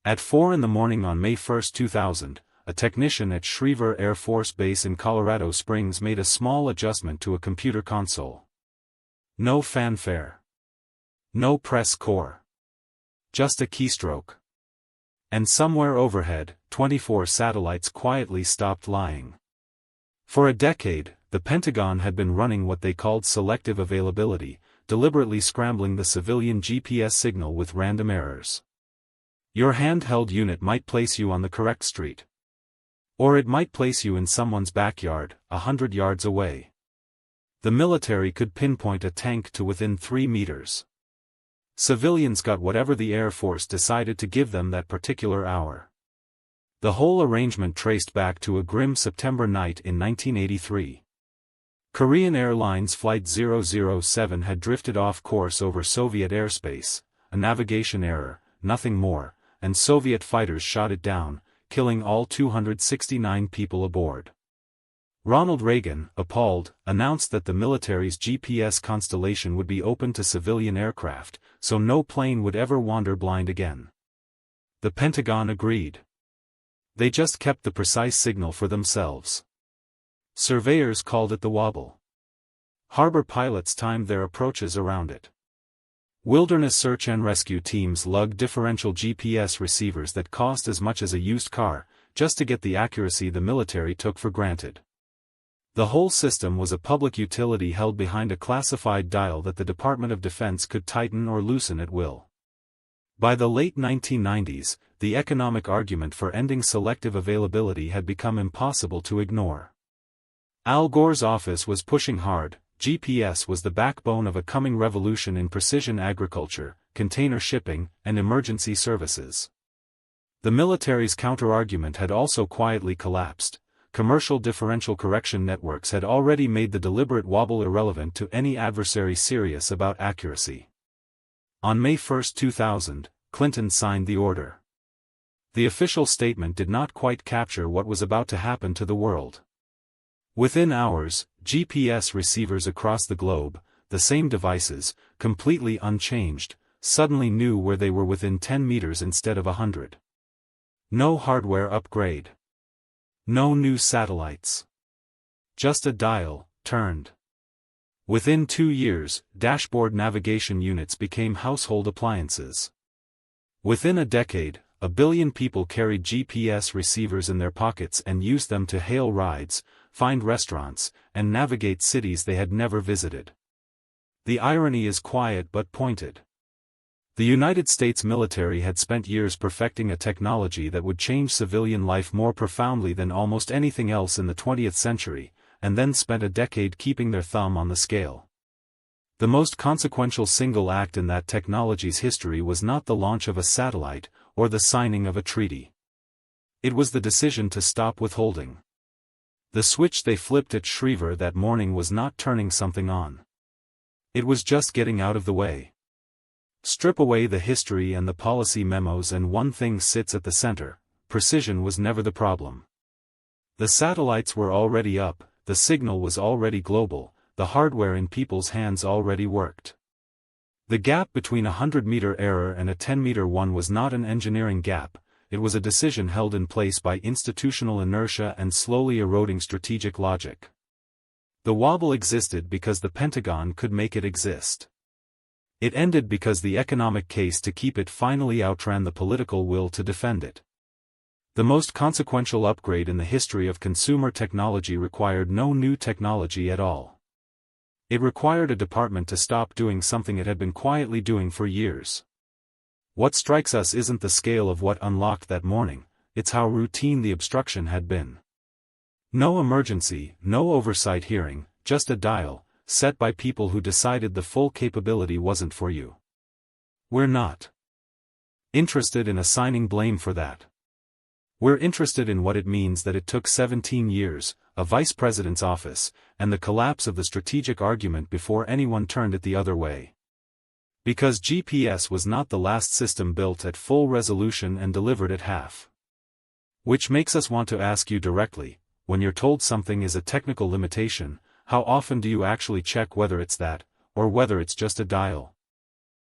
At 4 in the morning on May 1, 2000, a technician at Schriever Air Force Base in Colorado Springs made a small adjustment to a computer console. No fanfare. No press corps. Just a keystroke. And somewhere overhead, 24 satellites quietly stopped lying. For a decade, the Pentagon had been running what they called selective availability, deliberately scrambling the civilian GPS signal with random errors. Your handheld unit might place you on the correct street. Or it might place you in someone's backyard, 100 yards away. The military could pinpoint a tank to within 3 meters. Civilians got whatever the Air Force decided to give them that particular hour. The whole arrangement traced back to a grim September night in 1983. Korean Airlines Flight 007 had drifted off course over Soviet airspace, a navigation error, nothing more, and Soviet fighters shot it down, killing all 269 people aboard. Ronald Reagan, appalled, announced that the military's GPS constellation would be open to civilian aircraft, so no plane would ever wander blind again. The Pentagon agreed. They just kept the precise signal for themselves. Surveyors called it the wobble. Harbor pilots timed their approaches around it. Wilderness search and rescue teams lugged differential GPS receivers that cost as much as a used car, just to get the accuracy the military took for granted. The whole system was a public utility held behind a classified dial that the Department of Defense could tighten or loosen at will. By the late 1990s, the economic argument for ending selective availability had become impossible to ignore. Al Gore's office was pushing hard. GPS was the backbone of a coming revolution in precision agriculture, container shipping, and emergency services. The military's counter-argument had also quietly collapsed. Commercial differential correction networks had already made the deliberate wobble irrelevant to any adversary serious about accuracy. On May 1, 2000, Clinton signed the order. The official statement did not quite capture what was about to happen to the world. Within hours, GPS receivers across the globe, the same devices, completely unchanged, suddenly knew where they were within 10 meters instead of 100. No hardware upgrade. No new satellites. Just a dial, turned. Within 2 years, dashboard navigation units became household appliances. Within a decade, 1 billion people carried GPS receivers in their pockets and used them to hail rides, find restaurants, and navigate cities they had never visited. The irony is quiet but pointed. The United States military had spent years perfecting a technology that would change civilian life more profoundly than almost anything else in the 20th century, and then spent a decade keeping their thumb on the scale. The most consequential single act in that technology's history was not the launch of a satellite, or the signing of a treaty. It was the decision to stop withholding. The switch they flipped at Schriever that morning was not turning something on. It was just getting out of the way. Strip away the history and the policy memos and one thing sits at the center: precision was never the problem. The satellites were already up, the signal was already global, the hardware in people's hands already worked. The gap between a 100-meter error and a 10-meter one was not an engineering gap, it was a decision held in place by institutional inertia and slowly eroding strategic logic. The wobble existed because the Pentagon could make it exist. It ended because the economic case to keep it finally outran the political will to defend it. The most consequential upgrade in the history of consumer technology required no new technology at all. It required a department to stop doing something it had been quietly doing for years. What strikes us isn't the scale of what unlocked that morning, it's how routine the obstruction had been. No emergency, no oversight hearing, just a dial, set by people who decided the full capability wasn't for you. We're not interested in assigning blame for that. We're interested in what it means that it took 17 years, a vice president's office, and the collapse of the strategic argument before anyone turned it the other way. Because GPS was not the last system built at full resolution and delivered at half. Which makes us want to ask you directly, when you're told something is a technical limitation, how often do you actually check whether it's that, or whether it's just a dial?